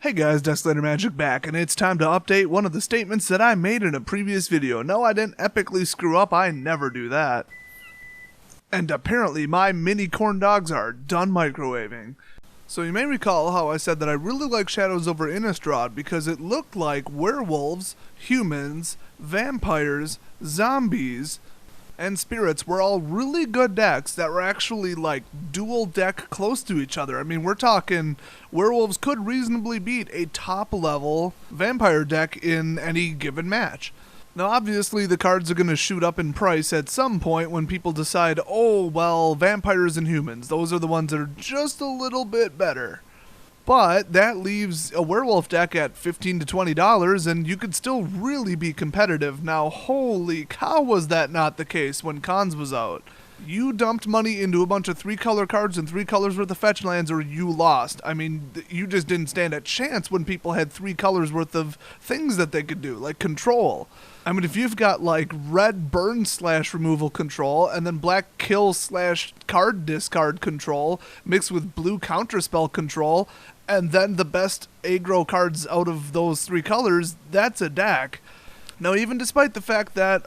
Hey guys, Desolator Magic back, and it's time to update one of the statements that I made in a previous video. No, I didn't epically screw up, I never do that. And apparently my mini corn dogs are done microwaving. So you may recall how I said that I really like Shadows over Innistrad because it looked like werewolves, humans, vampires, zombies, and spirits were all really good decks that were actually like dual deck close to each other. I mean, we're talking werewolves could reasonably beat a top level vampire deck in any given match. Now obviously the cards are going to shoot up in price at some point when people decide, oh well, vampires and humans, those are the ones that are just a little bit better. But that leaves a werewolf deck at $15 to $20, and you could still really be competitive. Now, holy cow, was that not the case when Cons was out? You dumped money into a bunch of 3-color cards and 3 colors worth of fetch lands, or you lost. I mean, you just didn't stand a chance when people had 3 colors worth of things that they could do, like control. I mean, if you've got like red burn / removal control, and then black kill / card discard control, mixed with blue counterspell control, and then the best aggro cards out of those 3 colors, that's a deck. Now, even despite the fact that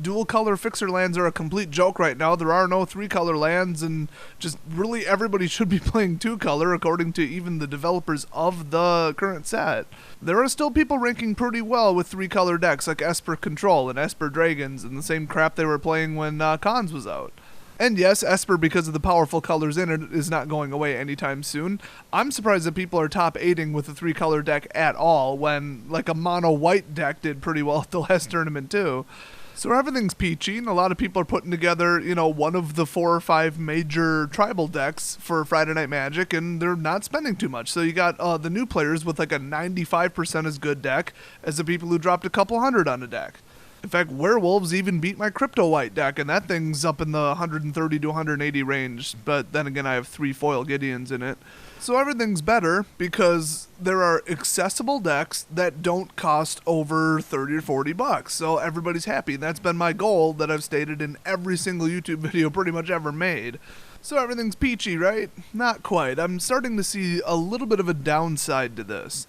dual color fixer lands are a complete joke right now, there are no 3-color lands, and just really everybody should be playing 2-color according to even the developers of the current set. There are still people ranking pretty well with 3-color decks like Esper Control and Esper Dragons and the same crap they were playing when Cons was out. And yes, Esper, because of the powerful colors in it, is not going away anytime soon. I'm surprised that people are top 8ing with a 3-color deck at all, when like a mono white deck did pretty well at the last tournament too. So everything's peachy, and a lot of people are putting together, you know, one of the 4 or 5 major tribal decks for Friday Night Magic, and they're not spending too much. So you got the new players with like a 95% as good deck as the people who dropped a couple hundred on a deck. In fact, werewolves even beat my crypto white deck, and that thing's up in the 130 to 180 range, but then again I have 3 foil Gideons in it. So everything's better because there are accessible decks that don't cost over 30 or 40 bucks, so everybody's happy. That's been my goal that I've stated in every single YouTube video pretty much ever made. So everything's peachy, right? Not quite. I'm starting to see a little bit of a downside to this.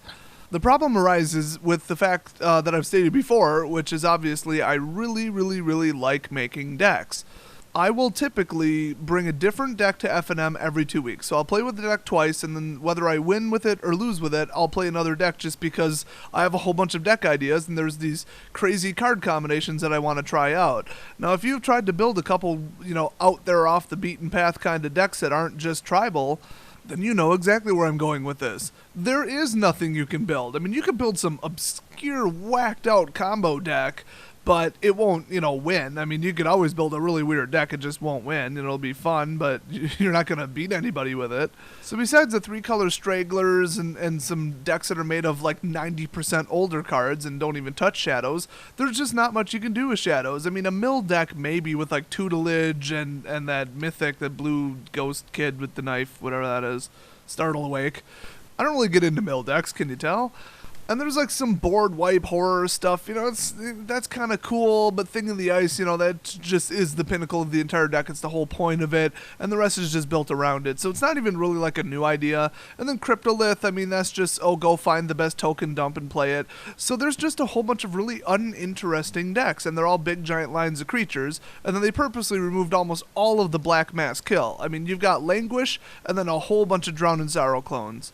The problem arises with the fact that I've stated before, which is obviously I really like making decks. I will typically bring a different deck to FNM every 2 weeks. So I'll play with the deck twice, and then whether I win with it or lose with it, I'll play another deck just because I have a whole bunch of deck ideas, and there's these crazy card combinations that I want to try out. Now, if you've tried to build a couple, you know, out there off the beaten path kind of decks that aren't just tribal, then you know exactly where I'm going with this. There is nothing you can build. I mean, you can build some obscure, whacked out combo deck, but it won't, you know, win. I mean, you could always build a really weird deck, it just won't win. It'll be fun, but you're not going to beat anybody with it. So besides the 3-color stragglers and some decks that are made of like 90% older cards and don't even touch shadows, there's just not much you can do with shadows. I mean, a mill deck maybe with like tutelage and that mythic, that blue ghost kid with the knife, whatever that is, Startle Awake. I don't really get into mill decks, can you tell? And there's like some board wipe horror stuff, you know, that's kind of cool, but Thing in the Ice, you know, that just is the pinnacle of the entire deck. It's the whole point of it, and the rest is just built around it. So it's not even really like a new idea. And then Cryptolith, I mean, that's just, oh, go find the best token dump and play it. So there's just a whole bunch of really uninteresting decks, and they're all big giant lines of creatures, and then they purposely removed almost all of the black mass kill. I mean, you've got Languish, and then a whole bunch of Drown in Sorrow clones.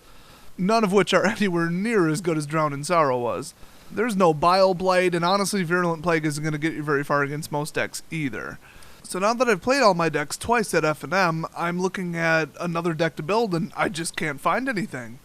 None of which are anywhere near as good as Drown in Sorrow was. There's no Bile Blight, and honestly, Virulent Plague isn't going to get you very far against most decks either. So now that I've played all my decks twice at FNM, I'm looking at another deck to build, and I just can't find anything.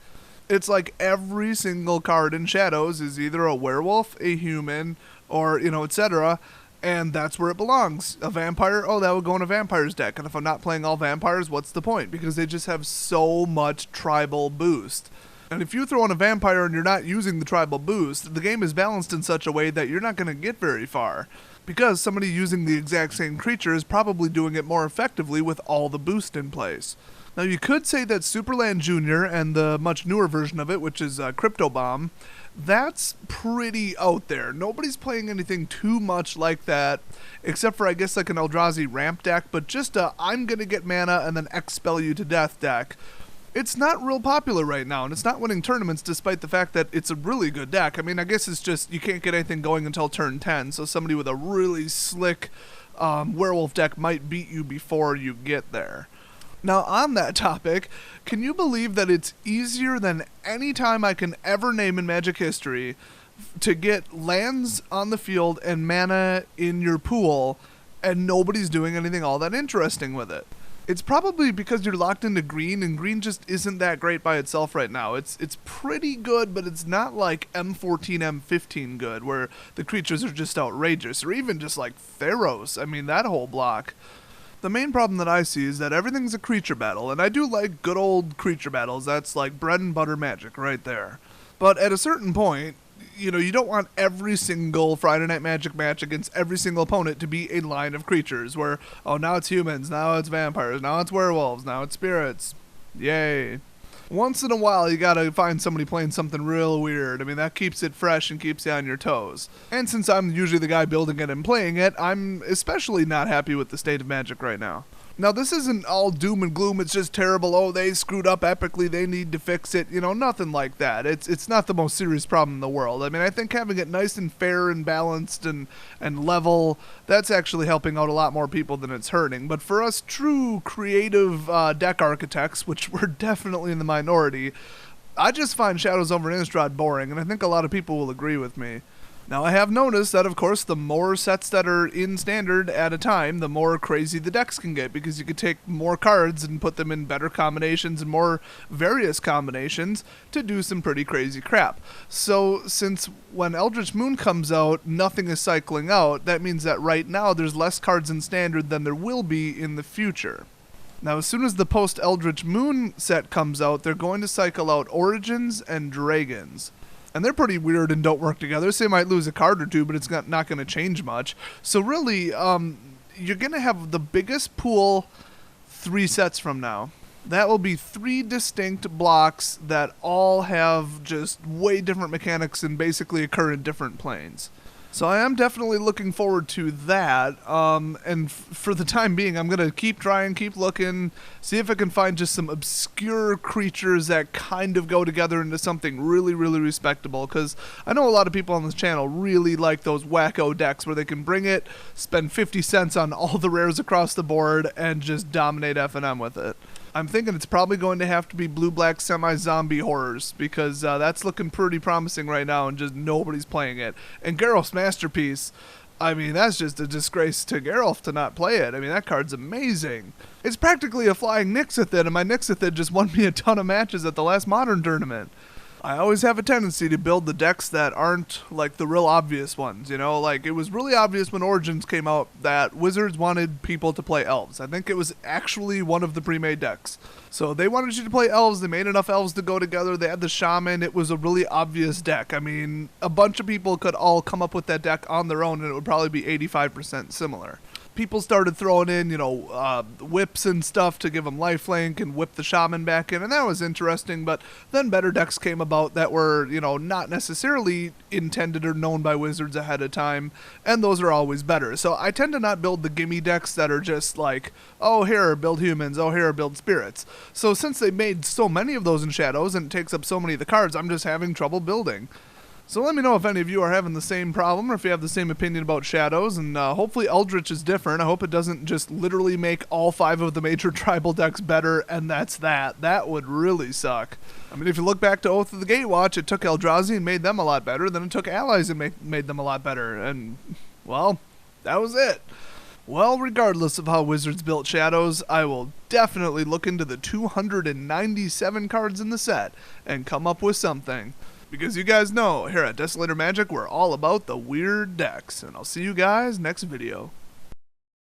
It's like every single card in Shadows is either a werewolf, a human, or, you know, etc., and that's where it belongs. A vampire, oh, that would go in a vampires deck. And if I'm not playing all vampires, what's the point? Because they just have so much tribal boost. And if you throw in a vampire and you're not using the tribal boost, the game is balanced in such a way that you're not going to get very far. Because somebody using the exact same creature is probably doing it more effectively with all the boost in place. Now you could say that Superland Jr. and the much newer version of it, which is Crypto Bomb, that's pretty out there. Nobody's playing anything too much like that, except for I guess like an Eldrazi ramp deck, but just a I'm gonna get mana and then expel you to death deck. It's not real popular right now, and it's not winning tournaments despite the fact that it's a really good deck. I mean, I guess it's just you can't get anything going until turn 10, so somebody with a really slick werewolf deck might beat you before you get there. Now, on that topic, can you believe that it's easier than any time I can ever name in Magic history to get lands on the field and mana in your pool, and nobody's doing anything all that interesting with it? It's probably because you're locked into green, and green just isn't that great by itself right now. It's pretty good, but it's not like M14, M15 good, where the creatures are just outrageous, or even just like Theros. I mean, that whole block. The main problem that I see is that everything's a creature battle, and I do like good old creature battles. That's like bread and butter magic right there. But at a certain point, you know, you don't want every single Friday Night Magic match against every single opponent to be a line of creatures where, oh, now it's humans, now it's vampires, now it's werewolves, now it's spirits. Yay. Once in a while, you gotta find somebody playing something real weird. I mean, that keeps it fresh and keeps you on your toes. And since I'm usually the guy building it and playing it, I'm especially not happy with the state of Magic right now. Now, this isn't all doom and gloom, it's just terrible, oh, they screwed up epically, they need to fix it, you know, nothing like that. It's not the most serious problem in the world. I mean, I think having it nice and fair and balanced and level, that's actually helping out a lot more people than it's hurting. But for us true creative deck architects, which we're definitely in the minority, I just find Shadows over Innistrad boring, and I think a lot of people will agree with me. Now, I have noticed that, of course, the more sets that are in Standard at a time, the more crazy the decks can get, because you could take more cards and put them in better combinations and more various combinations to do some pretty crazy crap. So, since when Eldritch Moon comes out, nothing is cycling out, that means that right now there's less cards in Standard than there will be in the future. Now, as soon as the post-Eldritch Moon set comes out, they're going to cycle out Origins and Dragons. And they're pretty weird and don't work together, so they might lose a card or two, but it's not going to change much. So really, you're going to have the biggest pool 3 sets from now. That will be 3 distinct blocks that all have just way different mechanics and basically occur in different planes. So I am definitely looking forward to that, and for the time being, I'm going to keep trying, keep looking, see if I can find just some obscure creatures that kind of go together into something really, really respectable, because I know a lot of people on this channel really like those wacko decks where they can bring it, spend 50 cents on all the rares across the board, and just dominate F&M with it. I'm thinking it's probably going to have to be blue-black semi-zombie horrors, because that's looking pretty promising right now, and just nobody's playing it. And Geralf's Masterpiece, I mean, that's just a disgrace to Geralf to not play it. I mean, that card's amazing. It's practically a flying Nixithid, and my Nixithid just won me a ton of matches at the last Modern tournament. I always have a tendency to build the decks that aren't like the real obvious ones, you know, like it was really obvious when Origins came out that Wizards wanted people to play elves. I think it was actually one of the pre-made decks. So they wanted you to play elves, they made enough elves to go together, they had the shaman, it was a really obvious deck. I mean, a bunch of people could all come up with that deck on their own and it would probably be 85% similar. People started throwing in, you know, whips and stuff to give them lifelink and whip the shaman back in, and that was interesting, but then better decks came about that were, you know, not necessarily intended or known by Wizards ahead of time, and those are always better. So I tend to not build the gimme decks that are just like, oh, here, build humans, oh, here, build spirits. So since they made so many of those in Shadows and it takes up so many of the cards, I'm just having trouble building. So let me know if any of you are having the same problem or if you have the same opinion about Shadows, and hopefully Eldritch is different. I hope it doesn't just literally make all 5 of the major tribal decks better, and that's that. That would really suck. I mean, if you look back to Oath of the Gatewatch, it took Eldrazi and made them a lot better, then it took Allies and made them a lot better, and, well, that was it. Well, regardless of how Wizards built Shadows, I will definitely look into the 297 cards in the set and come up with something. Because you guys know, here at Desolator Magic, we're all about the weird decks. And I'll see you guys next video.